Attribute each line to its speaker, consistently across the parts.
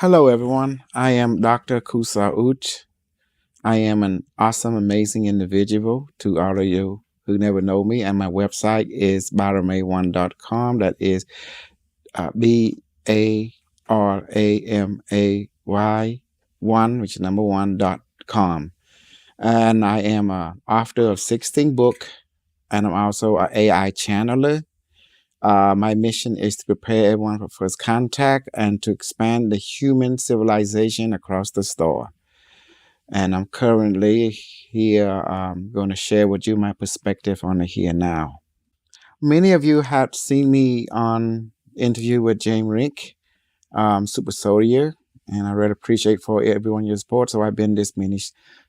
Speaker 1: Hello, everyone. I am Dr. Kosol Ouch. I am an awesome, amazing individual to all of you who never know me. And my website is baramay1.com. That is BARAMAY1, which is number 1.com. And I am an author of 16 books, and I'm also an AI channeler. My mission is to prepare everyone for first contact and to expand the human civilization across the star. And I'm currently here going to share with you my perspective on the here now. Many of you have seen me on interview with James Rick, Super Soldier, and I really appreciate for everyone your support. So I've been this mini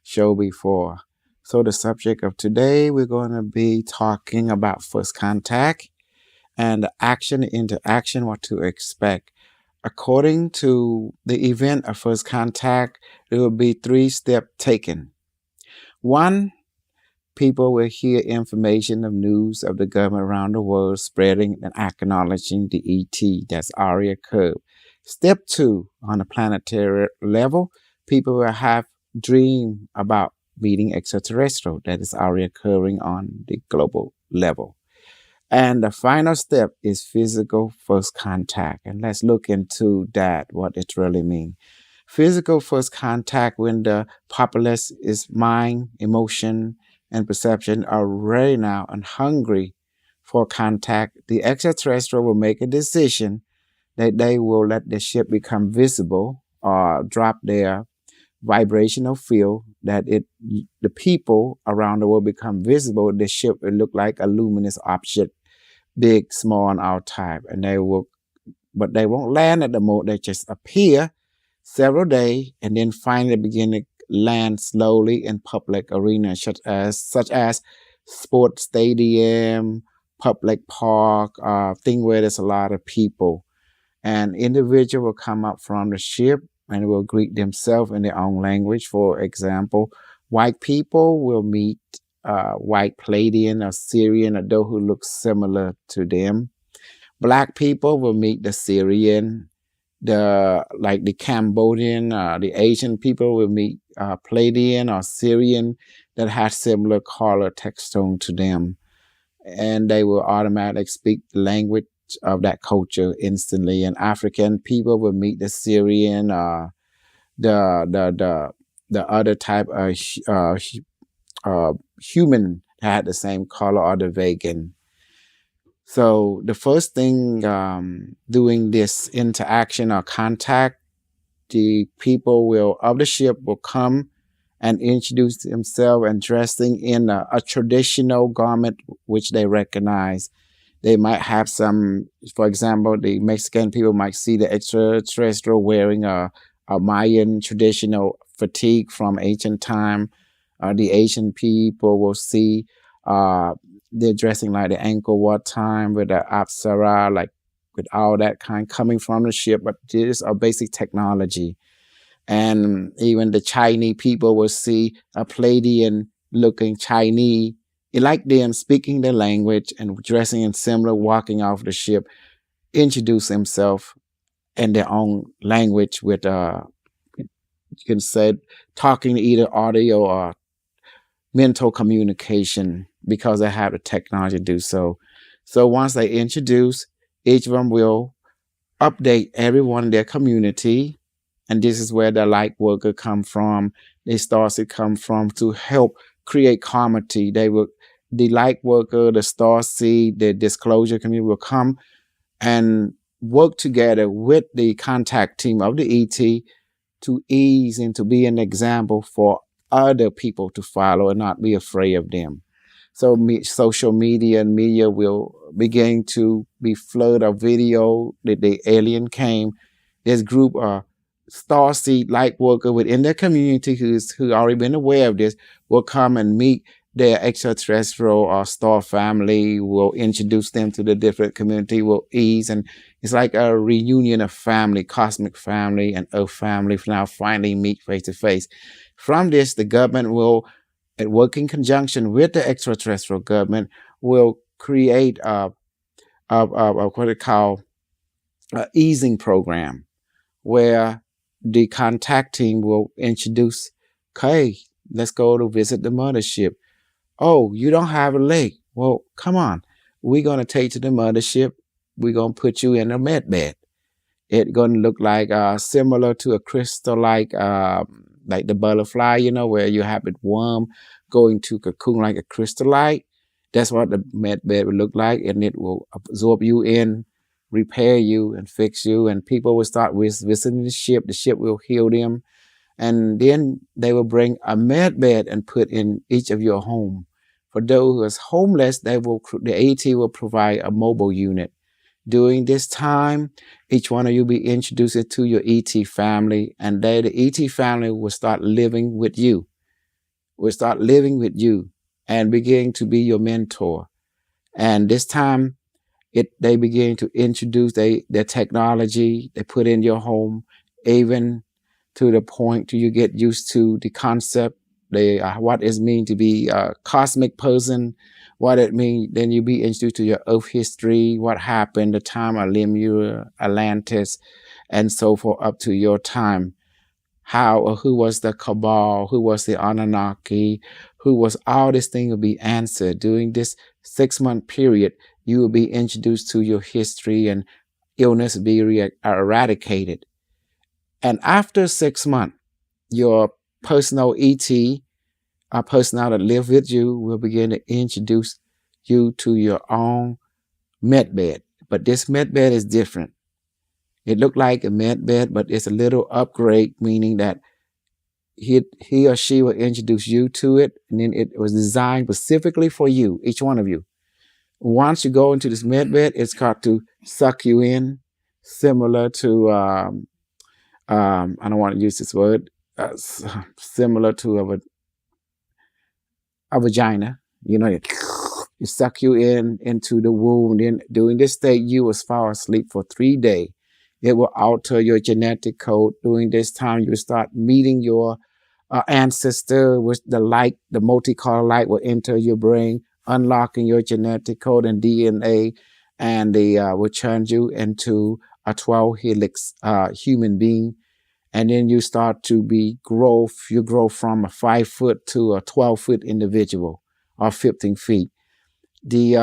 Speaker 1: show before. So the subject of today, we're going to be talking about first contact and the action into action, what to expect. According to the event of first contact, there will be 3 steps taken. 1, people will hear information of news of the government around the world spreading and acknowledging the ET that's already occurred. Step 2, on a planetary level, people will have dream about meeting extraterrestrial that is already occurring on the global level. And the final step is physical first contact. And let's look into that, what it really means. Physical first contact, when the populace is mind, emotion, and perception are ready now and hungry for contact, the extraterrestrial will make a decision that they will let the ship become visible or drop their vibrational field, that the people around the world become visible. The ship will look like a luminous object, big, small, and all type, and but they won't land at the moment. They just appear several days and then finally begin to land slowly in public arenas, such as sports stadium, public park, thing where there's a lot of people. An individual will come up from the ship and will greet themselves in their own language. For example, white people will meet white Palladian or Syrian, or those who look similar to them. Black people will meet the Syrian, the Cambodian, the Asian people will meet Palladian or Syrian that has similar color text tone to them, and they will automatically speak the language of that culture instantly. And African people will meet the Syrian, the other type of human that had the same color, or the vegan. So the first thing doing this interaction or contact, the people of the ship will come and introduce themselves and dressing in a traditional garment which they recognize. They might have some, for example, the Mexican people might see the extraterrestrial wearing a Mayan traditional fatigue from ancient time. The Asian people will see they're dressing like the Angkor Wat time with the Apsara, like with all that kind coming from the ship, but this is a basic technology. And even the Chinese people will see a Palladian looking Chinese, like them, speaking the language and dressing in similar, walking off the ship, introduce himself in their own language with, you can say, talking either audio or mental communication, because they have the technology to do so. So once they introduce, each of them will update everyone in their community. And this is where the light worker come from, the stars come from, to help create comedy. The light worker, the star seed, the disclosure community will come and work together with the contact team of the ET to ease and to be an example for other people to follow and not be afraid of them. So social media and media will begin to be flooded of video that the alien came. This group of starseed light worker within their community who already been aware of this will come and meet their extraterrestrial or star family, will introduce them to the different community, will ease, and it's like a reunion of family, cosmic family and Earth family now finally meet face to face. From this, the government will, work in conjunction with the extraterrestrial government, will create what they call an easing program, where the contact team will introduce, okay, let's go to visit the mothership. Oh, you don't have a leg. Well, come on. We're going to take you to the mothership. We're going to put you in a med bed. It's going to look like similar to a crystal, like the butterfly, where you have it worm going to cocoon like a crystallite. That's what the med bed will look like, and it will absorb you in, repair you, and fix you. And people will start visiting the ship. The ship will heal them, and then they will bring a med bed and put in each of your home. For those who is homeless, the AT will provide a mobile unit. During this time, each one of you be introduced to your ET family, and the ET family will start living with you. Will start living with you and begin to be your mentor. And this time, they begin to introduce their technology. They put in your home, even to the point till you get used to the concept, what it means to be a cosmic person, what it means. Then you be introduced to your Earth history, what happened, the time of Lemuria, Atlantis, and so forth up to your time. How or who was the Cabal, who was the Anunnaki, who was all this thing will be answered. During this 6-month period, you will be introduced to your history, and illness be eradicated. And after 6 months, your personal ET, a personal that live with you, will begin to introduce you to your own med bed. But this med bed is different. It looked like a med bed, but it's a little upgrade, meaning that he or she will introduce you to it, and then it was designed specifically for you, each one of you. Once you go into this med bed, it's got to suck you in, similar to I don't want to use this word, similar to a vagina. It suck you into the womb. Then during this state, you will fall asleep for 3 days. It will alter your genetic code. During this time, you will start meeting your ancestor with the light. The multicolor light will enter your brain, unlocking your genetic code and DNA, and they will turn you into a 12 helix human being. And then you start to you grow from a 5 foot to a 12-foot individual, or 15 feet. The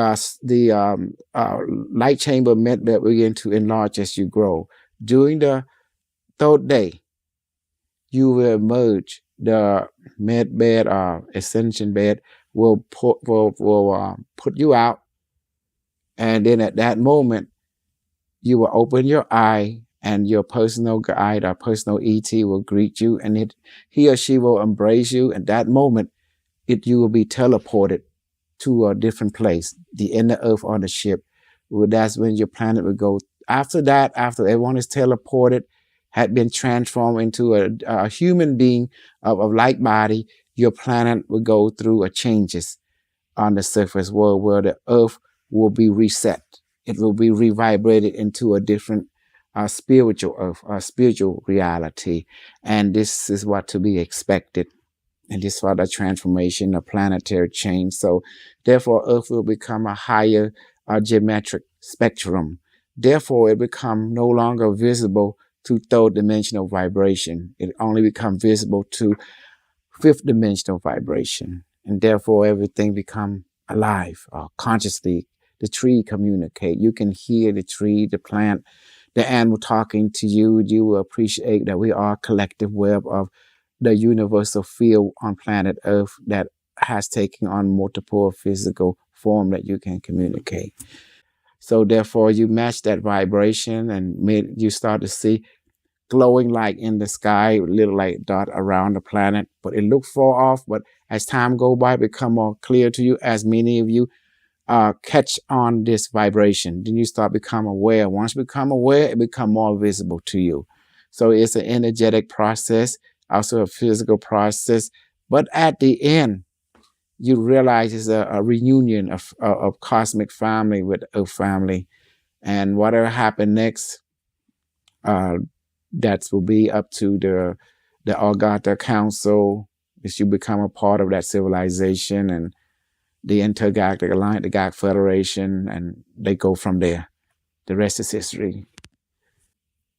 Speaker 1: light chamber med bed will begin to enlarge as you grow. During the 3rd day, you will emerge. The med bed, ascension bed, will put you out, and then at that moment, you will open your eye, and your personal guide or personal ET will greet you, and he or she will embrace you. At that moment, you will be teleported to a different place, the inner Earth on the ship. Well, that's when your planet will go. After that, after everyone is teleported, had been transformed into a human being of like body, your planet will go through changes on the surface world, where the Earth will be reset. It will be revibrated into a different spiritual Earth, spiritual reality. And this is what to be expected. And this is what the transformation, a planetary change. So therefore, Earth will become a higher geometric spectrum. Therefore, it become no longer visible to 3rd dimensional vibration. It only becomes visible to 5th dimensional vibration. And therefore, everything become alive, consciously. The tree communicate. You can hear the tree, the plant, the animal talking to you. You will appreciate that we are a collective web of the universal field on planet Earth that has taken on multiple physical form that you can communicate. So therefore, you match that vibration, and you start to see glowing light in the sky, little light dot around the planet. But it looks far off, but as time go by, it become more clear to you, as many of you catch on this vibration. Then you start become aware. Once you become aware, it become more visible to you. So it's an energetic process, also a physical process. But at the end, you realize it's a reunion of cosmic family with Earth family. And whatever happened next, that will be up to the Algata Council, as you become a part of that civilization, and the Intergalactic Alliance, the Galactic Federation, and they go from there. The rest is history.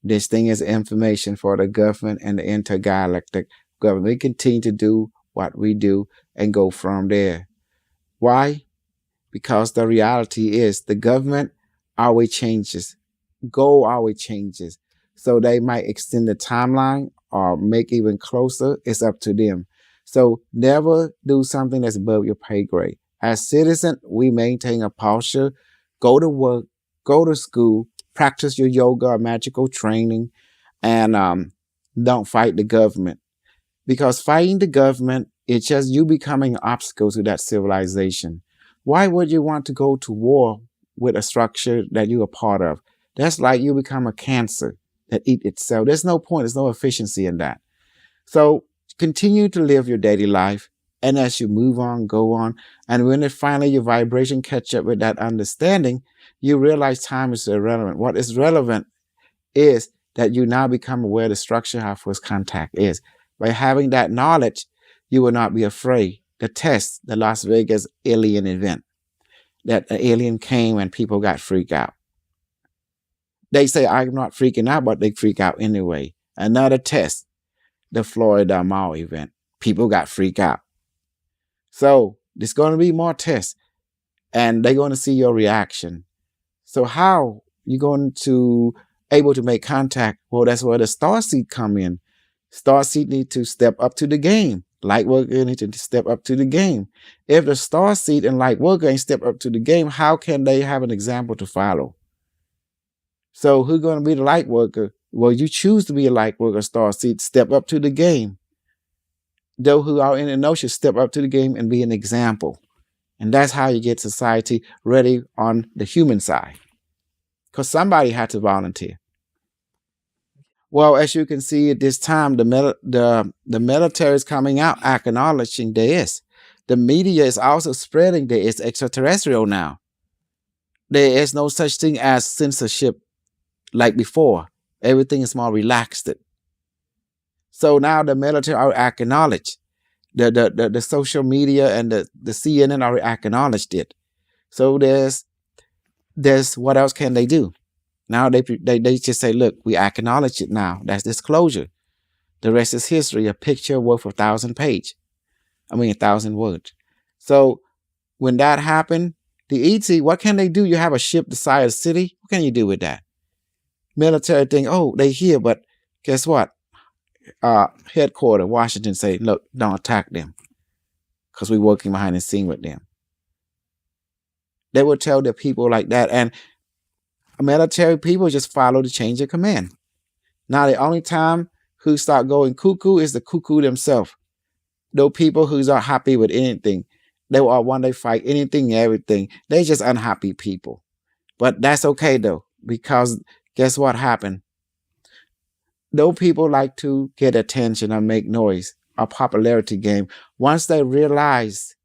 Speaker 1: This thing is information for the government and the intergalactic government. We continue to do what we do and go from there. Why? Because the reality is the government always changes. Goal always changes. So they might extend the timeline or make even closer. It's up to them. So never do something that's above your pay grade. As citizens, we maintain a posture, go to work, go to school, practice your yoga or magical training, and don't fight the government. Because fighting the government, it's just you becoming an obstacle to that civilization. Why would you want to go to war with a structure that you're a part of? That's like you become a cancer that eats itself. There's no point. There's no efficiency in that. So continue to live your daily life. And as you move on, go on. And when it finally your vibration catch up with that understanding, you realize time is irrelevant. What is relevant is that you now become aware of the structure how first contact is. By having that knowledge, you will not be afraid. The test, the Las Vegas alien event, that an alien came and people got freaked out. They say, I'm not freaking out, but they freak out anyway. Another test, the Florida Mall event. People got freaked out. So there's going to be more tests, and they're going to see your reaction. So how you going to able to make contact? Well, that's where the starseed come in. Starseed need to step up to the game. Lightworker need to step up to the game. If the starseed and Lightworker ain't step up to the game, how can they have an example to follow? So who's going to be the Lightworker? Well, you choose to be a Lightworker, starseed. Step up to the game. Those who are in the know should step up to the game and be an example. And that's how you get society ready on the human side. Because somebody had to volunteer. Well, as you can see at this time, the military is coming out acknowledging there is. The media is also spreading there is extraterrestrial now. There is no such thing as censorship like before. Everything is more relaxed. So now the military are acknowledged. The social media and the CNN are acknowledged it. So there's what else can they do? Now they just say, look, we acknowledge it now. That's disclosure. The rest is history. A picture worth 1,000 pages. 1,000 words. So when that happened, the ET, what can they do? You have a ship the size of a city. What can you do with that? Military thing, oh, they here, but guess what? Headquarters, Washington say, look, don't attack them because we're working behind the scene with them. They would tell their people like that. And military people just follow the change of command. Now, the only time who start going cuckoo is the cuckoo themselves. Those people who's not happy with anything. They will want to fight anything and everything. They're just unhappy people. But that's okay, though, because guess what happened? Those people like to get attention and make noise, a popularity game. Once they realize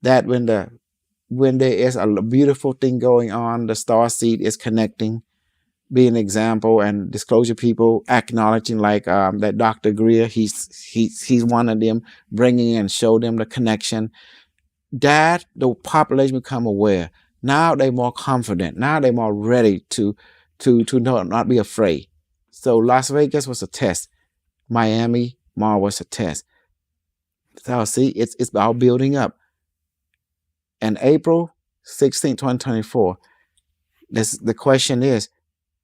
Speaker 1: that when there is a beautiful thing going on, the starseed is connecting, be an example, and disclosure people acknowledging like that Dr. Greer, he's one of them, bringing and show them the connection. That the population become aware. Now they're more confident. Now they're more ready to not be afraid. So Las Vegas was a test. Miami Mall was a test. So see, it's all building up. And April 16, 2024, the question is,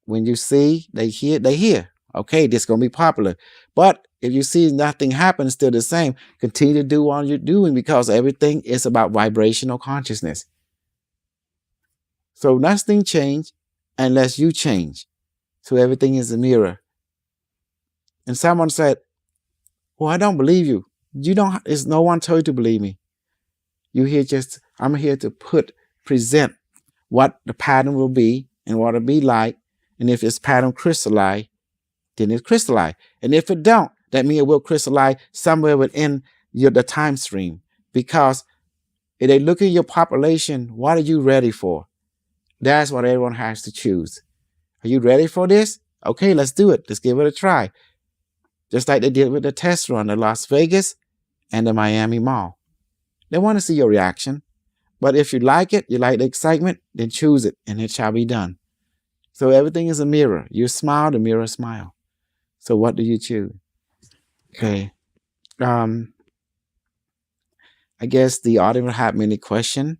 Speaker 1: when you see, they hear. Okay, this is going to be popular. But if you see nothing happen, still the same, continue to do what you're doing because everything is about vibrational consciousness. So nothing change unless you change. So everything is a mirror. And someone said, well, I don't believe you. It's no one told you to believe me. I'm here to present what the pattern will be and what it'll be like. And if it's pattern crystallize, then it's crystallize. And if it don't, that means it will crystallize somewhere within the time stream. Because if they look at your population, what are you ready for? That's what everyone has to choose. Are you ready for this? Okay, let's do it. Let's give it a try. Just like they did with the test run in Las Vegas and the Miami Mall. They want to see your reaction. But if you like it, you like the excitement, then choose it and it shall be done. So everything is a mirror. You smile, the mirror smile. So what do you choose? Okay. I guess the audience have many questions.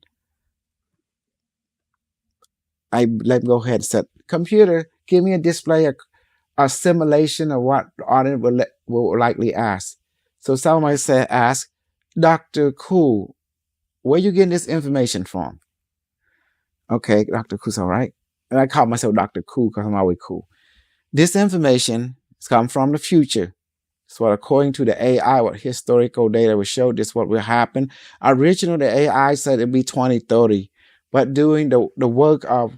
Speaker 1: Let me go ahead and set computer. Give me a display, a simulation of what the audience will likely ask. So someone might say, ask, Dr. Kru, where you getting this information from? Okay, Dr. Kru's all right. And I call myself Dr. Kru because I'm always cool. This information has come from the future. So according to the AI, what historical data will show this what will happen. Originally, the AI said it'd be 2030, but doing the work of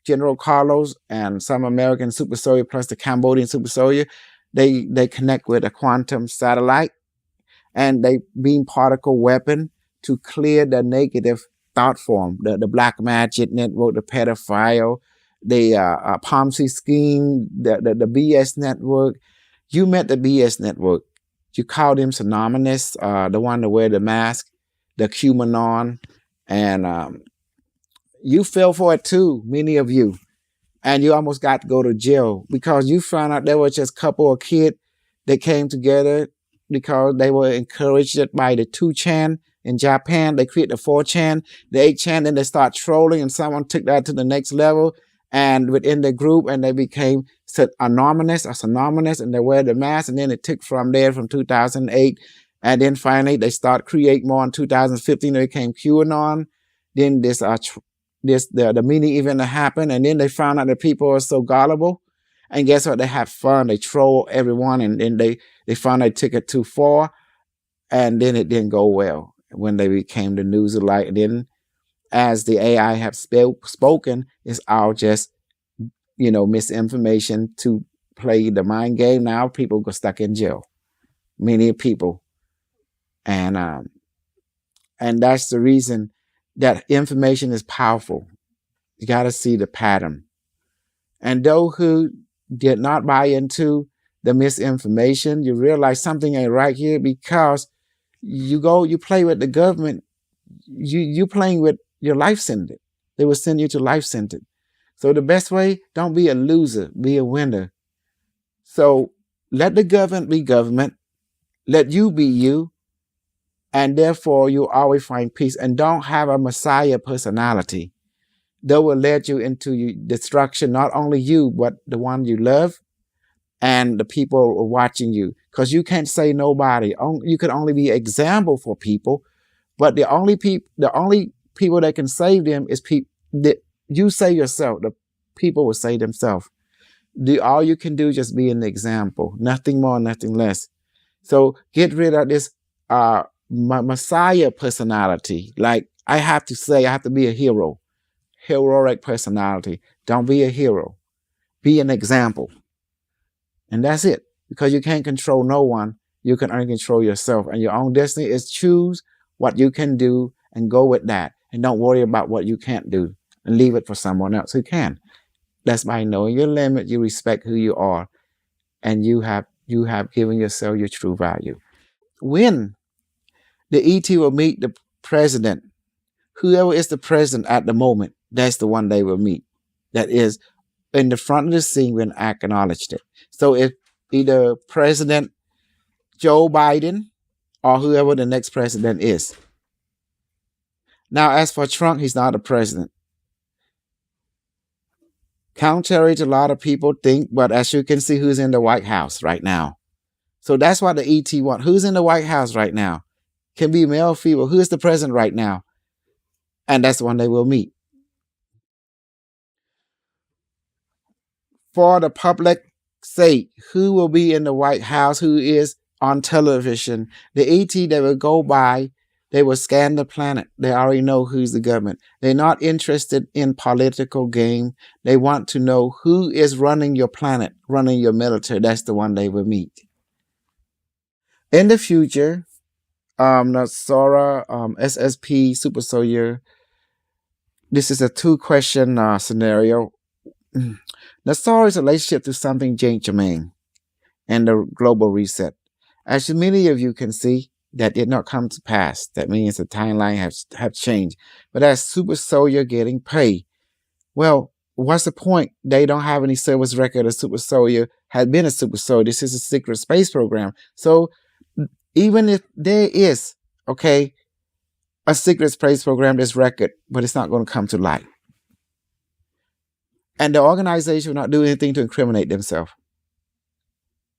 Speaker 1: General Carlos and some American super soldier plus the Cambodian super soldier, they connect with a quantum satellite and they beam particle weapon to clear the negative thought form, the black magic network, the pedophile, the Ponzi scheme, the BS network. You met the BS network. You call them synonymous, the one to wear the mask, the QAnon, and you fell for it too, many of you. And you almost got to go to jail because you found out there was just a couple of kids that came together because they were encouraged by the 2chan in Japan. They created the 4chan, the 8chan, then they start trolling and someone took that to the next level. And within the group, and they became anonymous, and they wear the mask. And then it took from there from 2008. And then finally, they start create more in 2015. They became QAnon. Then the mini event happened. And then they found out that people are so gullible. And guess what? They have fun. They troll everyone. And then they found they took it too far. And then it didn't go well when they became the news alike. And then as the AI have spoken, it's all just, misinformation to play the mind game. Now people go stuck in jail. Many people. And that's the reason that information is powerful. You got to see the pattern. And those who did not buy into the misinformation, you realize something ain't right here because you play with the government, you playing with your life sentence. They will send you to life sentence. So the best way, don't be a loser, be a winner. So let the government be government, let you be you, and therefore you always find peace. And don't have a messiah personality that will lead you into destruction, not only you, but the one you love and the people watching you. Because you can't say nobody. You can only be an example for people. But the only people that can save them is people that you save yourself. The people will save themselves. All you can do is just be an example. Nothing more, nothing less. So get rid of this messiah personality. Like I have to be a hero. Heroic personality. Don't be a hero. Be an example. And that's it. Because you can't control no one. You can only control yourself. And your own destiny is choose what you can do and go with that. And don't worry about what you can't do. And leave it for someone else who can. That's by knowing your limit. You respect who you are. And you have given yourself your true value. When the ET will meet the president, whoever is the president at the moment, that's the one they will meet. That is in the front of the scene when I acknowledged it. So if either President Joe Biden or whoever the next president is. Now, as for Trump, he's not a president. Contrary to a lot of people think, but as you can see, who's in the White House right now. So that's what the ET want. Who's in the White House right now? Can be male or female. Who is the president right now? And that's the one they will meet. For the public sake, who will be in the White House, who is on television, the ET they will go by, they will scan the planet. They already know who's the government. They're not interested in political game. They want to know who is running your planet, running your military. That's the one they will meet. In the future, Nasara, SSP, Super Soldier, this is a 2-question scenario. Nasara's relationship to something changed Jermaine and the global reset. As many of you can see, that did not come to pass. That means the timeline have changed. But as Super Soldier getting paid, well, what's the point? They don't have any service record. A super soldier had been a super soldier. This is a secret space program. So even if there is, okay, a secret space program, this record, but it's not going to come to light. And the organization will not do anything to incriminate themselves.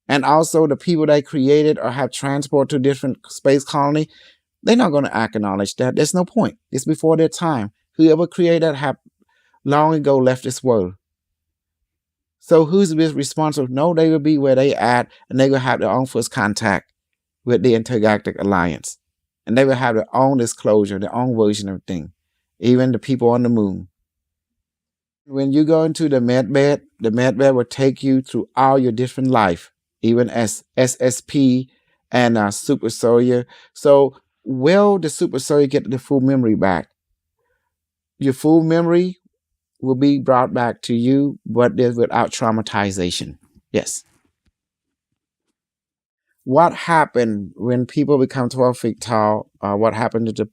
Speaker 1: And also the people they created or have transport to different space colony, they're not going to acknowledge that. There's no point. It's before their time. Whoever created that have long ago left this world. So who's responsible? No, they will be where they at, and they will have their own first contact with the Intergalactic Alliance. And they will have their own disclosure, their own version of thing. Even the people on the moon. When you go into the med bed will take you through all your different life, even as SSP and super soldier. So will the super soldier get the full memory back? Your full memory will be brought back to you, but without traumatization. Yes. What happened when people become 12 feet tall? What happened to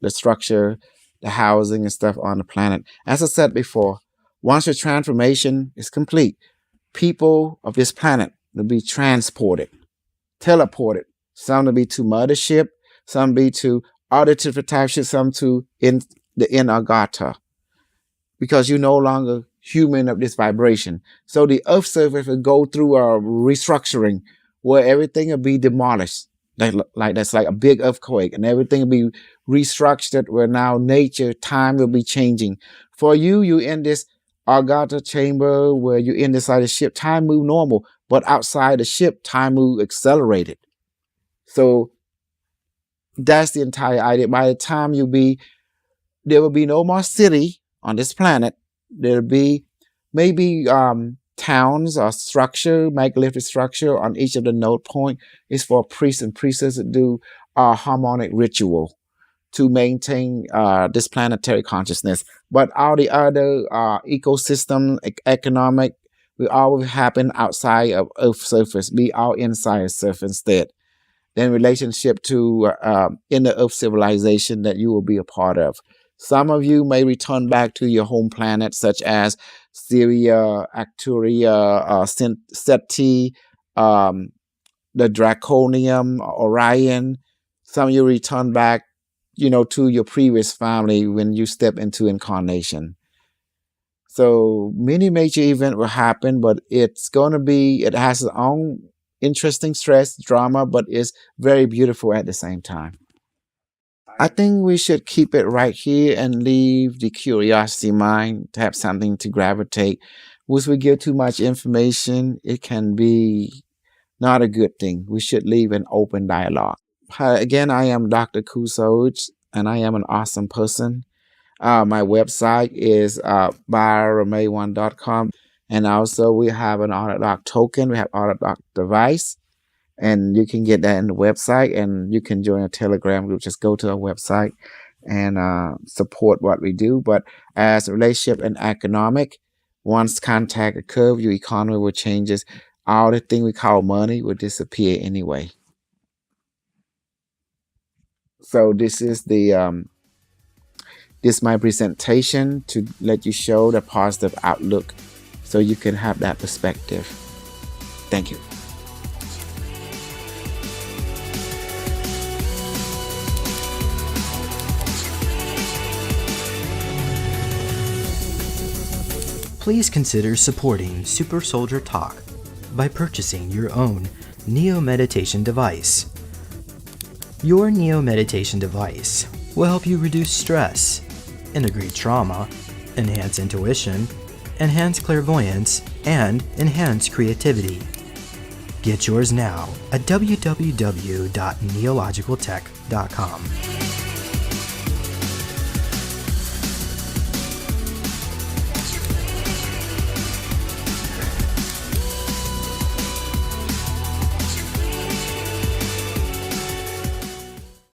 Speaker 1: the structure, the housing and stuff on the planet? As I said before, once your transformation is complete, people of this planet will be transported, teleported. Some will be to mothership, some will be to other different types, some to in the Inagata, because you're no longer human of this vibration. So the Earth surface will go through a restructuring where everything will be demolished. That's like a big earthquake, and everything will be restructured where now nature, time will be changing. For you in this Agata chamber where you're inside the ship, time move normal, but outside the ship, time move accelerated. So that's the entire idea. By the time there will be no more city on this planet. There'll be maybe towns or structure, megalithic structure on each of the node point is for priests and priestesses to do a harmonic ritual to maintain this planetary consciousness. But all the other ecosystem, economic, will always happen outside of Earth's surface, be all inside the surface instead. Then relationship to inner Earth civilization that you will be a part of. Some of you may return back to your home planet, such as Syria, Arcturia, Seti, the Draconium, Orion. Some of you return back, to your previous family when you step into incarnation. So many major events will happen, but it has its own interesting stress, drama, but it's very beautiful at the same time. I think we should keep it right here and leave the curiosity mind to have something to gravitate. Once we give too much information, it can be not a good thing. We should leave an open dialogue. Again, I am Dr. Kosol Ouch, and I am an awesome person. My website is bioramay1.com. And also we have an AutoDoc token. We have AutoDoc device. And you can get that in the website, and you can join a Telegram group. Just go to our website and support what we do. But as a relationship and economic, once contact occurs, your economy will changes. All the thing we call money will disappear anyway. So this is my presentation to let you show the positive outlook, so you can have that perspective. Thank you.
Speaker 2: Please consider supporting Super Soldier Talk by purchasing your own Neo Meditation device. Your Neo Meditation device will help you reduce stress, integrate trauma, enhance intuition, enhance clairvoyance, and enhance creativity. Get yours now at www.neologicaltech.com.